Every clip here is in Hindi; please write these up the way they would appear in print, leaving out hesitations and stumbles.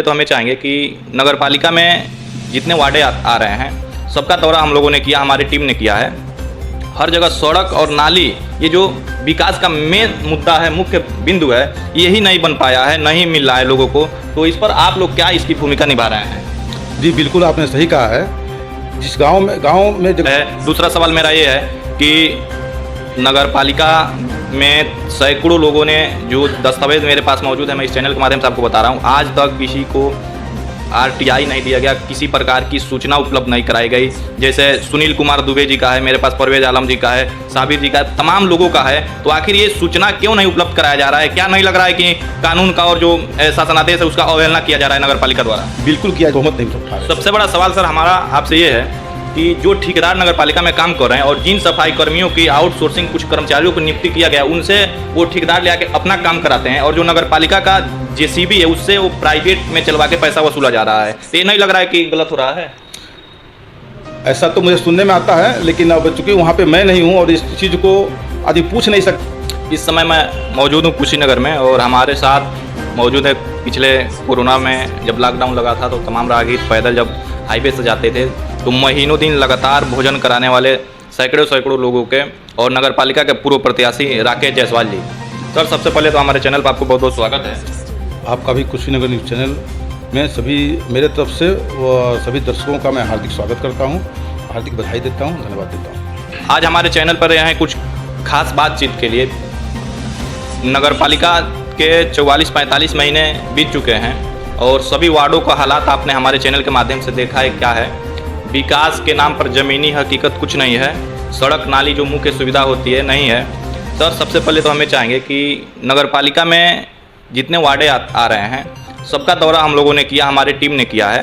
तो हमें चाहेंगे कि नगर पालिका में जितने वार्डे आ रहे हैं सबका दौरा हम लोगों ने किया, हमारी टीम ने किया है। हर जगह सड़क और नाली, ये जो विकास का मेन मुद्दा है, मुख्य बिंदु है, यही नहीं बन पाया है, नहीं मिल रहा है लोगों को। तो इस पर आप लोग क्या इसकी भूमिका निभा रहे हैं? जी बिल्कुल, आपने सही कहा है। जिस गांव में दूसरा सवाल मेरा ये है कि नगर पालिका में सैकड़ों लोगों ने, जो दस्तावेज मेरे पास मौजूद है, मैं इस चैनल के माध्यम से आपको बता रहा हूँ, आज तक किसी को RTI नहीं दिया गया, किसी प्रकार की सूचना उपलब्ध नहीं कराई गई। जैसे सुनील कुमार दुबे जी का है, मेरे पास परवेज आलम जी का है, साबिर जी का है, तमाम लोगों का है। तो आखिर ये सूचना क्यों नहीं उपलब्ध कराया जा रहा है? क्या नहीं लग रहा है कि कानून का और जो शासनादेश है उसका अवहेलना किया जा रहा है नगर पालिका द्वारा? बिल्कुल किया, बहुमत नहीं उठा रहे। सबसे बड़ा सवाल सर हमारा आपसे ये है कि जो ठेकेदार नगर पालिका में काम कर रहे हैं और जिन सफाई कर्मियों की आउटसोर्सिंग कुछ कर्मचारियों को नियुक्ति किया गया, उनसे वो ठेकेदार ले आके अपना काम कराते हैं, और जो नगर पालिका का JCB है उससे वो प्राइवेट में चलवा के पैसा वसूला जा रहा है। तो ये नहीं लग रहा है कि गलत हो रहा है? ऐसा तो मुझे सुनने में आता है, लेकिन अब चूंकि वहाँ पे मैं नहीं हूँ और इस चीज़ को आदि पूछ नहीं सकता। इस समय मैं मौजूद हूँ कुशीनगर में, और हमारे साथ मौजूद है पिछले कोरोना में जब लॉकडाउन लगा था तो तमाम राहगीर पैदल जब हाईवे से जाते थे तो महीनों दिन लगातार भोजन कराने वाले सैकड़ों लोगों के, और नगर पालिका के पूर्व प्रत्याशी राकेश जायसवाल जी। सर सबसे पहले तो हमारे चैनल पर आपको बहुत बहुत स्वागत है। आपका भी कुशीनगर न्यूज़ चैनल में सभी मेरे तरफ से व सभी दर्शकों का मैं हार्दिक स्वागत करता हूँ, हार्दिक बधाई देता हूँ, धन्यवाद देता हूँ। आज हमारे चैनल पर यहाँ कुछ खास बातचीत के लिए, नगर पालिका के 44-45 महीने बीत चुके हैं और सभी वार्डों का हालात आपने हमारे चैनल के माध्यम से देखा है। क्या है, विकास के नाम पर ज़मीनी हकीकत कुछ नहीं है, सड़क नाली जो मुख्य सुविधा होती है नहीं है। सर सबसे पहले तो हमें चाहेंगे कि नगर पालिका में जितने वार्डे आ रहे हैं सबका दौरा हम लोगों ने किया, हमारी टीम ने किया है।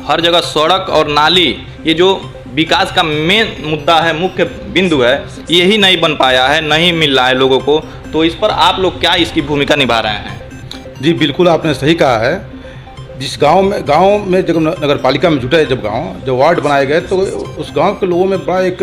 हर जगह सड़क और नाली, ये जो विकास का मेन मुद्दा है, मुख्य बिंदु है, यही नहीं बन पाया है, नहीं मिल रहा है लोगों को। तो इस पर आप लोग क्या इसकी भूमिका निभा रहे हैं? जी बिल्कुल, आपने सही कहा है। जिस गांव में जब नगर पालिका में जुटा है, जब वार्ड बनाए गए तो उस गांव के लोगों में बड़ा एक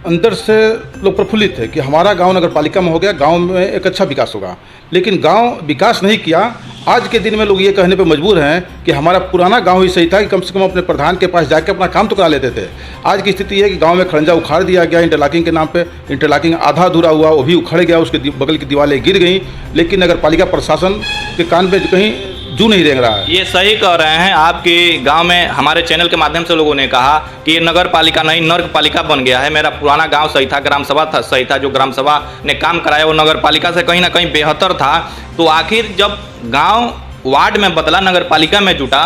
अंदर से लोग प्रफुल्लित है कि हमारा गांव नगर पालिका में हो गया, गांव में एक अच्छा विकास होगा। लेकिन गांव विकास नहीं किया। आज के दिन में लोग ये कहने पे मजबूर हैं कि हमारा पुराना गांव ही सही था, कि कम से कम अपने प्रधान के पास जाकर अपना काम तो करा लेते थे। आज की स्थिति है कि गांव में खड़ंजा उखाड़ दिया गया इंटरलॉकिंग के नाम पे। इंटरलॉकिंग आधा अधूरा हुआ, वो भी उखड़ गया, उसके बगल की दीवारें गिर गई, लेकिन नगर पालिका प्रशासन के कान पे कहीं जू नहीं रेंग रहा है। ये सही कह रहे हैं। आपके गांव में हमारे चैनल के माध्यम से लोगों ने कहा कि ये नगर पालिका नहीं नर्क पालिका बन गया है। मेरा पुराना गांव सही था, ग्राम सभा सही था, जो ग्राम सभा ने काम कराया वो नगर पालिका से कहीं ना कहीं बेहतर था। तो आखिर जब गांव वार्ड में बदला, नगर पालिका में जुटा,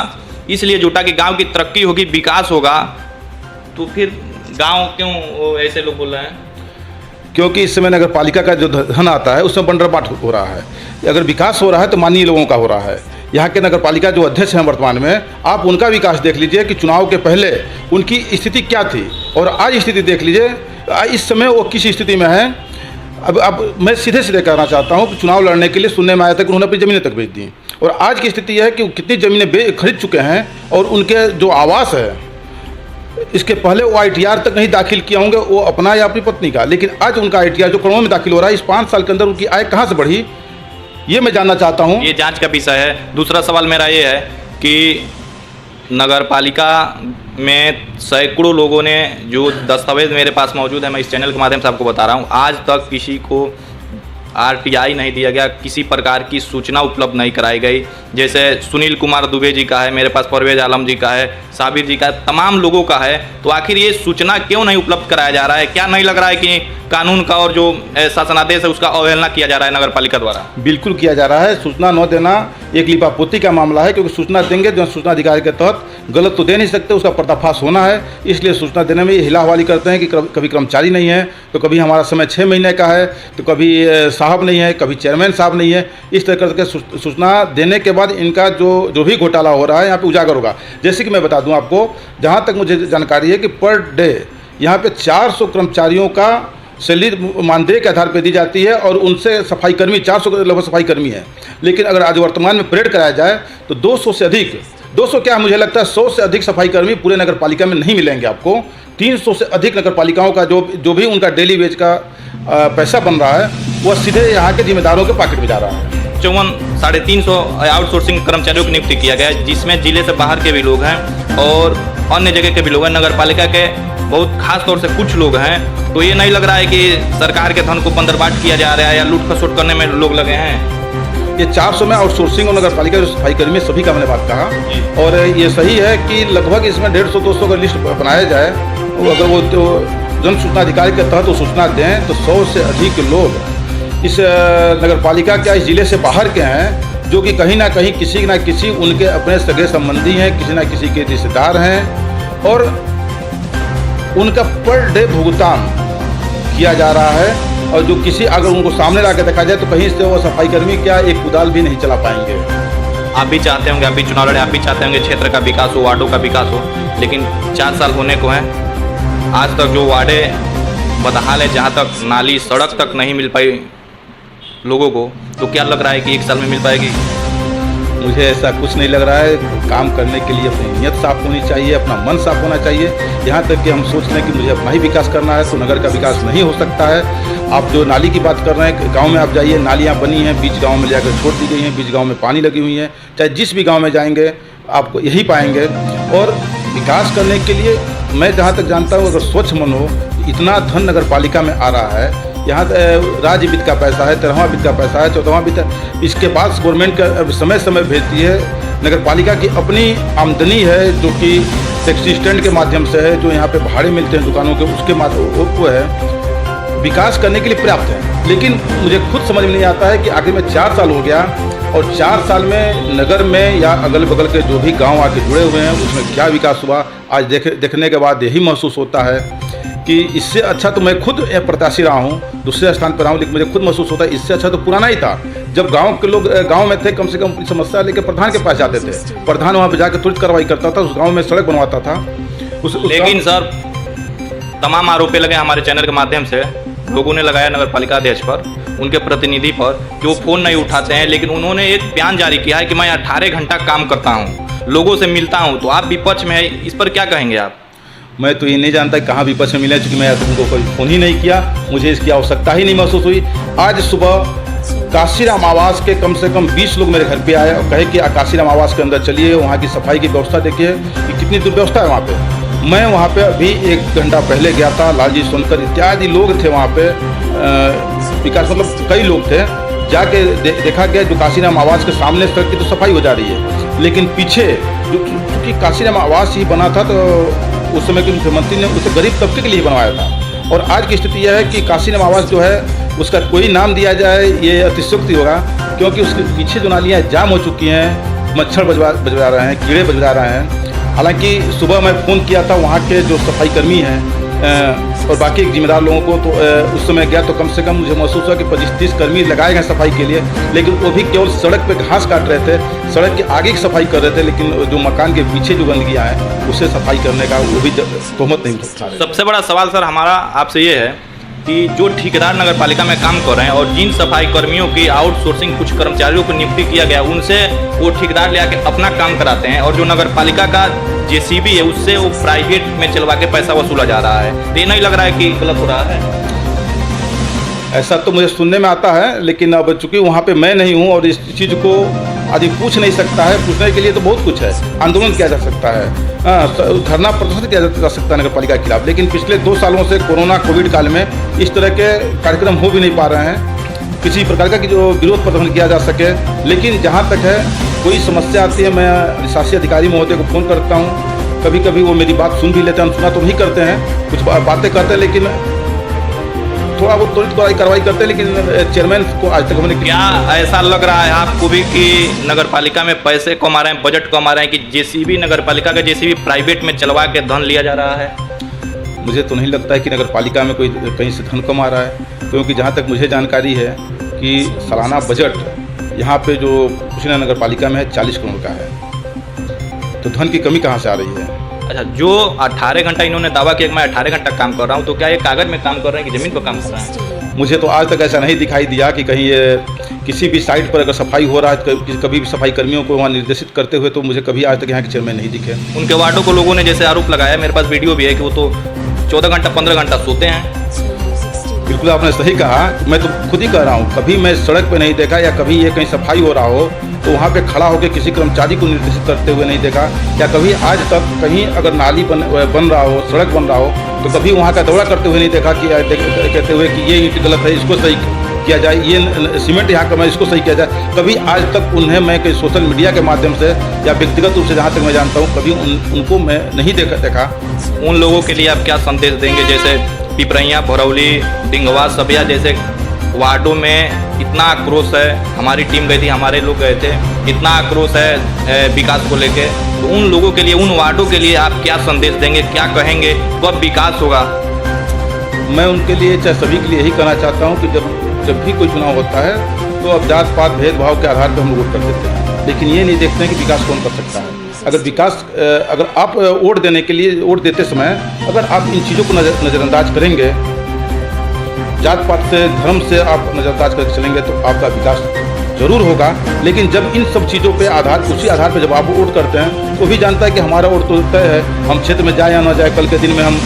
इसलिए जुटा कि गांव की तरक्की होगी, विकास होगा, तो फिर गांव क्यों ऐसे लोग बोल रहे हैं? क्योंकि इस समय नगर पालिका का जो धन आता है उसमें बंटरबाट हो रहा है। अगर विकास हो रहा है तो माननीय लोगों का हो रहा है। यहाँ के नगर पालिका जो अध्यक्ष हैं वर्तमान में, आप उनका विकास देख लीजिए कि चुनाव के पहले उनकी स्थिति क्या थी और आज स्थिति देख लीजिए, इस समय वो किस स्थिति में है। अब मैं सीधे कहना चाहता हूँ कि चुनाव लड़ने के लिए सुनने में आया था कि उन्होंने अपनी ज़मीनें तक बेच दी, और आज की स्थिति है कि वो कितनी ज़मीनें खरीद चुके हैं, और उनके जो आवास है इसके पहले वो ITR तक नहीं दाखिल किए होंगे, वो अपना या अपनी पत्नी का, लेकिन आज उनका ITR जो करोड़ों में दाखिल हो रहा है, इस 5 साल के अंदर उनकी आय कहाँ से बढ़ी, ये मैं जानना चाहता हूँ। ये जांच का विषय है। दूसरा सवाल मेरा ये है कि नगर पालिका में सैकड़ों लोगों ने, जो दस्तावेज मेरे पास मौजूद है, मैं इस चैनल के माध्यम से आपको बता रहा हूँ, आज तक किसी को RTI नहीं दिया गया, किसी प्रकार की सूचना उपलब्ध नहीं कराई गई। जैसे सुनील कुमार दुबे जी का है, मेरे पास परवेज आलम जी का है, साबिर जी का है, तमाम लोगों का है। तो आखिर ये सूचना क्यों नहीं उपलब्ध कराया जा रहा है? क्या नहीं लग रहा है कि कानून का और जो शासनादेश है उसका अवहेलना किया जा रहा है नगर पालिका द्वारा? बिल्कुल किया जा रहा है। सूचना न देना एक लिपापोती का मामला है, क्योंकि सूचना देंगे जो सूचना अधिकार के तहत गलत तो दे नहीं सकते, उसका पर्दाफाश होना है। इसलिए सूचना देने में ये हिलाहवाली करते हैं कि कभी कर्मचारी नहीं है, तो कभी हमारा समय 6 महीने का है, तो कभी साहब नहीं है, कभी चेयरमैन साहब नहीं है। इस तरह करके सूचना देने के बाद इनका जो भी घोटाला हो रहा है यहाँ पे उजागर होगा। जैसे कि मैं बता दूं आपको, जहाँ तक मुझे जानकारी है कि पर डे यहाँ पे 400 कर्मचारियों का सैलरी मानदेय के आधार पर दी जाती है, और उनसे सफाई कर्मी 400 के लगभग सफाई कर्मी है। लेकिन अगर आज वर्तमान में परेड कराया जाए तो 200 से अधिक, 200 क्या, मुझे लगता है 100 से अधिक सफाई कर्मी पूरे नगर पालिका में नहीं मिलेंगे आपको। 300 से अधिक नगर पालिकाओं का जो भी उनका डेली वेज का पैसा बन रहा है, वह सीधे यहाँ के जिम्मेदारों के पॉकेट में जा रहा है। 350 आउटसोर्सिंग कर्मचारियों की नियुक्ति किया गया है, जिसमें जिले से बाहर के भी लोग हैं और अन्य जगह के भी लोग हैं। नगर पालिका के बहुत खास तौर से कुछ लोग हैं। तो ये नहीं लग रहा है कि सरकार के धन को बंदरबाट किया जा रहा है या लूट खसोट करने में लोग लगे हैं। ये 400 में आउटसोर्सिंग और नगर पालिका जो सफाई कर्मी सभी का मैंने बात कहा, और ये सही है कि लगभग इसमें 150-200 का लिस्ट बनाया जाए। अगर वो तो जन सूचना अधिकारी के तहत वो सूचना दें तो 100 से अधिक लोग इस नगर पालिका के इस जिले से बाहर के हैं, जो कि कहीं ना कहीं किसी न किसी उनके अपने सगे संबंधी हैं, किसी न किसी के रिश्तेदार हैं, और उनका पर डे भुगतान किया जा रहा है। और जो किसी अगर उनको सामने ला के देखा जाए तो कहीं से वो सफाई कर्मी क्या एक कुदाल भी नहीं चला पाएंगे। आप भी चाहते होंगे, आप भी चुनाव लड़े, आप भी चाहते होंगे क्षेत्र का विकास हो, वार्डों का विकास हो, लेकिन 4 साल होने को हैं। आज तक जो वार्डें बदहाल है, जहाँ तक नाली सड़क तक नहीं मिल पाई लोगों को, तो क्या लग रहा है कि 1 साल में मिल पाएगी? मुझे ऐसा कुछ नहीं लग रहा है। काम करने के लिए अपनी नीयत साफ होनी चाहिए, अपना मन साफ होना चाहिए। यहाँ तक कि हम सोच लें कि मुझे अपना ही विकास करना है तो नगर का विकास नहीं हो सकता है। आप जो नाली की बात कर रहे हैं, गांव में आप जाइए, नालियाँ बनी हैं, बीच गांव में जाकर छोड़ दी गई हैं, बीच गांव में पानी लगी हुई है। चाहे जिस भी गांव में जाएंगे आपको यही पाएंगे। और विकास करने के लिए मैं जहाँ तक जानता हूँ, अगर स्वच्छ मन हो, इतना धन नगर पालिका में आ रहा है। यहाँ राज्य वित्त का पैसा है, 13वां वित्त का पैसा है, 14वां वित्त, इसके बाद गवर्नमेंट का समय समय भेजती है। नगर पालिका की अपनी आमदनी है जो कि टैक्सी स्टैंड के माध्यम से है, जो यहाँ पे भाड़े मिलते हैं दुकानों के, उसके माध्यम वो है। विकास करने के लिए पर्याप्त है, लेकिन मुझे खुद समझ में नहीं आता है कि आखिर में 4 साल हो गया और 4 साल में नगर में या अगल बगल के जो भी गाँव आके जुड़े हुए हैं उसमें क्या विकास हुआ। आज देखने के बाद यही महसूस होता है कि इससे अच्छा तो मैं खुद प्रत्याशी रहा हूँ, दूसरे स्थान पर रहा हूँ, लेकिन मुझे खुद महसूस होता है इससे अच्छा तो पुराना ही था, जब गांव के लोग गांव में थे, कम से कम समस्या लेकर प्रधान के पास जाते थे, प्रधान वहाँ पे जाकर तुरंत कार्रवाई करता था, उस गांव में सड़क बनवाता था। लेकिन सर, तमाम आरोप लगे हमारे चैनल के माध्यम से, लोगों ने लगाया नगर पालिका अध्यक्ष पर, उनके प्रतिनिधि पर, कि वो फ़ोन नहीं उठाते हैं। लेकिन उन्होंने एक बयान जारी किया है कि मैं 18 घंटा काम करता हूँ, लोगों से मिलता हूँ। तो आप विपक्ष में है, इस पर क्या कहेंगे आप? मैं तो ये नहीं जानता कहाँ विपक्ष में मिले, चूँकि मैं उनको कोई फ़ोन ही नहीं किया, मुझे इसकी आवश्यकता ही नहीं महसूस हुई। आज सुबह काशीराम आवास के कम से कम 20 लोग मेरे घर पे आए और कहे कि काशीराम आवास के अंदर चलिए, वहाँ की सफाई की व्यवस्था देखिए कि कितनी दुर्व्यवस्था है वहाँ पे। मैं वहाँ पे अभी 1 घंटा पहले गया था, लालजी सोनकर इत्यादि लोग थे वहाँ पे, विकास मतलब कई लोग थे। जाके देखा गया जो काशीराम आवास के सामने सड़क की तो सफाई हो जा रही है, लेकिन पीछे जो चूँकि काशीराम आवास ही बना था तो उस समय के मुख्यमंत्री ने उसे गरीब तबके के लिए बनवाया था। और आज की स्थिति यह है कि काशीराम आवास जो है उसका कोई नाम दिया जाए ये अतिशयोक्ति होगा, क्योंकि उसके पीछे जो नालियाँ जाम हो चुकी हैं, मच्छर बजवा रहे हैं, कीड़े बजवा रहे हैं। हालांकि सुबह मैं फ़ोन किया था वहाँ के जो सफाई कर्मी हैं और बाकी जिम्मेदार लोगों को, तो उस समय गया तो कम से कम मुझे महसूस हुआ कि 25-30 कर्मी लगाए गए सफाई के लिए, लेकिन वो भी केवल सड़क पे घास काट रहे थे, सड़क के आगे की सफाई कर रहे थे, लेकिन जो मकान के पीछे जो गंदगियाँ हैं उसे सफाई करने का वो भी तोहमत नहीं उठा रहे। सबसे बड़ा सवाल सर हमारा आपसे ये है कि जो ठेकेदार नगर पालिका में काम कर रहे हैं और जिन सफाई कर्मियों की आउटसोर्सिंग कुछ कर्मचारियों को नियुक्ति किया गया, उनसे वो ठेकेदार ले आके अपना काम कराते हैं, और जो नगर पालिका का जेसीबी है उससे वो प्राइवेट में चलवा के पैसा वसूला जा रहा है। तो ये नहीं लग रहा है कि गलत हो रहा है? ऐसा तो मुझे सुनने में आता है, लेकिन अब चूंकि वहाँ पे मैं नहीं हूँ और इस चीज़ को आदमी पूछ नहीं सकता है। पूछने के लिए तो बहुत कुछ है, आंदोलन किया जा सकता है, धरना प्रदर्शन किया जा सकता है नगर पालिका के खिलाफ, लेकिन पिछले 2 सालों से कोरोना कोविड काल में इस तरह के कार्यक्रम हो भी नहीं पा रहे हैं, किसी प्रकार का कि जो विरोध प्रदर्शन किया जा सके। लेकिन जहाँ तक है कोई समस्या आती है, मैं शासी अधिकारी महोदय को फ़ोन करता हूँ, कभी कभी वो मेरी बात सुन भी लेते हैं, सुना तो नहीं करते हैं, कुछ बातें करते हैं, लेकिन थोड़ा बहुत त्वरित कार्रवाई करते हैं। लेकिन चेयरमैन को आज तक हमने क्या ऐसा लग रहा है आपको भी कि नगर पालिका में पैसे कमा रहे हैं, बजट कमा रहे हैं, कि जेसीबी नगर पालिका का जेसीबी प्राइवेट में चलवा के धन लिया जा रहा है? मुझे तो नहीं लगता है कि नगर पालिका में कोई कहीं से धन कमा रहा है, क्योंकि जहाँ तक मुझे जानकारी है कि सालाना बजट यहाँ पे जो कुशीनगर नगर पालिका में है 40 करोड़ का है, तो धन की कमी कहाँ से आ रही है? अच्छा, जो 18 घंटा इन्होंने दावा किया कि मैं 18 घंटा काम कर रहा हूँ, तो क्या ये कागज में काम कर रहे हैं कि ज़मीन पर काम कर रहे हैं? मुझे तो आज तक ऐसा नहीं दिखाई दिया कि कहीं ये किसी भी साइट पर अगर सफाई हो रहा है, कभी भी सफाई कर्मियों को वहाँ निर्देशित करते हुए तो मुझे कभी आज तक यहाँ के चेयरमैन नहीं दिखे। उनके वार्डों को लोगों ने जैसे आरोप लगाया, मेरे पास वीडियो भी है कि वो तो 14 घंटा 15 घंटा सोते हैं। बिल्कुल आपने सही कहा। मैं तो खुद ही कह रहा हूँ, कभी मैं सड़क पे नहीं देखा या कभी ये कहीं सफाई हो रहा हो तो वहाँ पे खड़ा होकर किसी कर्मचारी को निर्देशित करते हुए नहीं देखा, या कभी आज तक कहीं अगर नाली बन रहा हो, सड़क बन रहा हो तो कभी वहाँ का दौरा करते हुए नहीं देखा कि कहते हुए कि ये ईंट गलत है, इसको सही किया जाए, ये सीमेंट यहाँ का मैं इसको सही किया जाए। कभी आज तक उन्हें मैं कहीं सोशल मीडिया के माध्यम से या व्यक्तिगत रूप से जहाँ तक मैं जानता हूँ कभी उनको मैं नहीं देखा। उन लोगों के लिए आप क्या संदेश देंगे जैसे पिपरैया, भरौली, डिंगवा, सबिया जैसे वार्डों में इतना आक्रोश है, हमारी टीम गई थी, हमारे लोग गए थे, इतना आक्रोश है विकास को लेके, तो उन लोगों के लिए, उन वार्डों के लिए आप क्या संदेश देंगे, क्या कहेंगे, कब विकास होगा? मैं उनके लिए चाहे सभी के लिए यही कहना चाहता हूँ कि जब भी कोई चुनाव होता है तो अब जात पात भेदभाव के आधार पर हम वोट कर देते हैं, लेकिन ये नहीं देखते हैं कि विकास कौन कर सकता है। अगर आप वोट देने के लिए वोट देते समय अगर आप इन चीज़ों को नज़रअंदाज करेंगे, जात पात से, धर्म से आप नज़रअंदाज करके चलेंगे तो आपका विकास जरूर होगा। लेकिन जब इन सब चीज़ों पे उसी आधार पे जब आप वोट करते हैं तो भी जानता है कि हमारा वोट तो तय है, हम क्षेत्र में जाए या ना जाए, कल के दिन में हम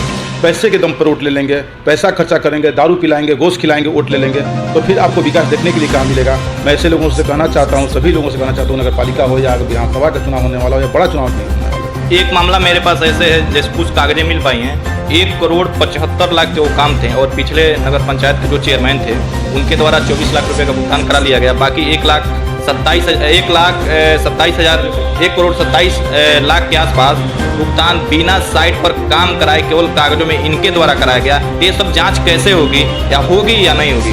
पैसे के दम पर वोट ले लेंगे, पैसा खर्चा करेंगे, दारू पिलाएंगे, गोश्त खिलाएंगे, वोट ले लेंगे, तो फिर आपको विकास देखने के लिए कहाँ मिलेगा। मैं ऐसे लोगों से कहना चाहता हूँ, सभी लोगों से कहना चाहता हूँ, नगर पालिका हो या विधानसभा का चुनाव होने वाला हो या बड़ा चुनाव होने वाला हो। एक मामला मेरे पास ऐसे है जैसे कुछ कागजें मिल पाई हैं, 1,75,00,000 के वो काम थे और पिछले नगर पंचायत के जो चेयरमैन थे उनके द्वारा 24 लाख रुपए का भुगतान करा लिया गया। बाकी 1,27,00,000 के आसपास भुगतान बिना साइट पर काम कराए केवल कागजों में इनके द्वारा कराया गया। ये सब जांच कैसे होगी, या होगी या नहीं होगी?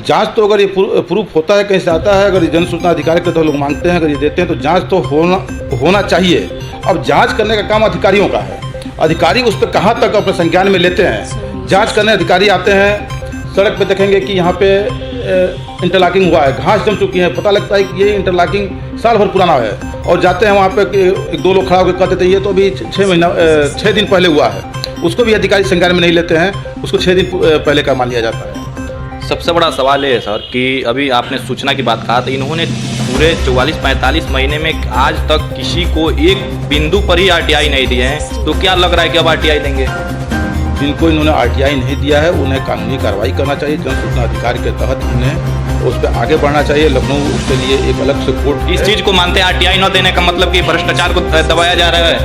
जांच तो अगर ये प्रूफ होता है, कहीं से आता है, अगर जन सूचना अधिकारी के तो लोग मांगते हैं, अगर ये देते हैं तो जांच तो होना चाहिए। अब जांच करने का काम अधिकारियों का है, अधिकारी उस पर कहाँ तक अपने संज्ञान में लेते हैं। जांच करने अधिकारी आते हैं, सड़क पे देखेंगे कि यहाँ पे इंटरलॉकिंग हुआ है, घास जम चुकी है, पता लगता है कि ये इंटरलॉकिंग साल भर पुराना है, और जाते हैं वहाँ पे 1-2 लोग खड़ा होकर कहते थे ये तो अभी 6 दिन पहले हुआ है, उसको भी अधिकारी संज्ञान में नहीं लेते हैं, उसको 6 दिन पहले का मान लिया जाता है। सबसे बड़ा सवाल ये है सर कि अभी आपने सूचना की बात कहा, तो इन्होंने पूरे 44-45 महीने में आज तक किसी को एक बिंदु पर ही RTI नहीं दिए हैं, तो क्या लग रहा है कि अब RTI देंगे? जिनको इन्होंने RTI नहीं दिया है उन्हें कानूनी कार्रवाई करना चाहिए, जन सूचना अधिकार के तहत उन्हें उस पर आगे बढ़ना चाहिए। लखनऊ उसके लिए एक अलग से कोर्ट इस चीज़ को मानते हैं RTI न देने का मतलब कि भ्रष्टाचार को दबाया जा रहा है?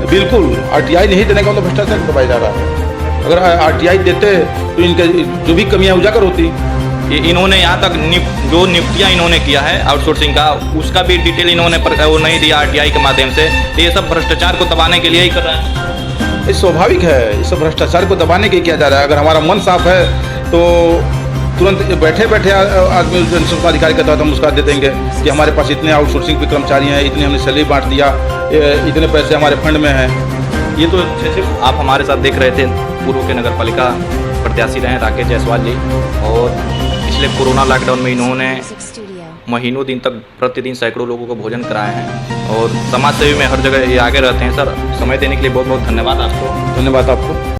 बिल्कुल, RTI नहीं देने का मतलब भ्रष्टाचार को दबाया जा रहा है। अगर RTI देते तो इनके जो भी कमियां उजागर होती। इन्होंने यहाँ तक जो नियुक्तियाँ इन्होंने किया है आउटसोर्सिंग का, उसका भी डिटेल इन्होंने वो नहीं दिया RTI के माध्यम से, तो ये सब भ्रष्टाचार को दबाने के लिए ही कर रहा है। ये स्वाभाविक है, इस भ्रष्टाचार को दबाने के लिए किया जा रहा है। अगर हमारा मन साफ है तो तुरंत बैठे आदमी जन सूचना अधिकारी के तहत हम उसका दे देंगे कि हमारे पास इतने आउटसोर्सिंग के कर्मचारी हैं, इतने हमने सैलरी बांट दिया, इतने पैसे हमारे फंड में हैं। ये तो आप हमारे साथ देख रहे थे पूर्व के नगर पालिका प्रत्याशी रहे राकेश जायसवाल जी, और पिछले कोरोना लॉकडाउन में इन्होंने महीनों दिन तक प्रतिदिन सैकड़ों लोगों को भोजन कराए हैं, और समाज सेवी में हर जगह ये आगे रहते हैं। सर, समय देने के लिए बहुत बहुत धन्यवाद आपको। धन्यवाद आपको।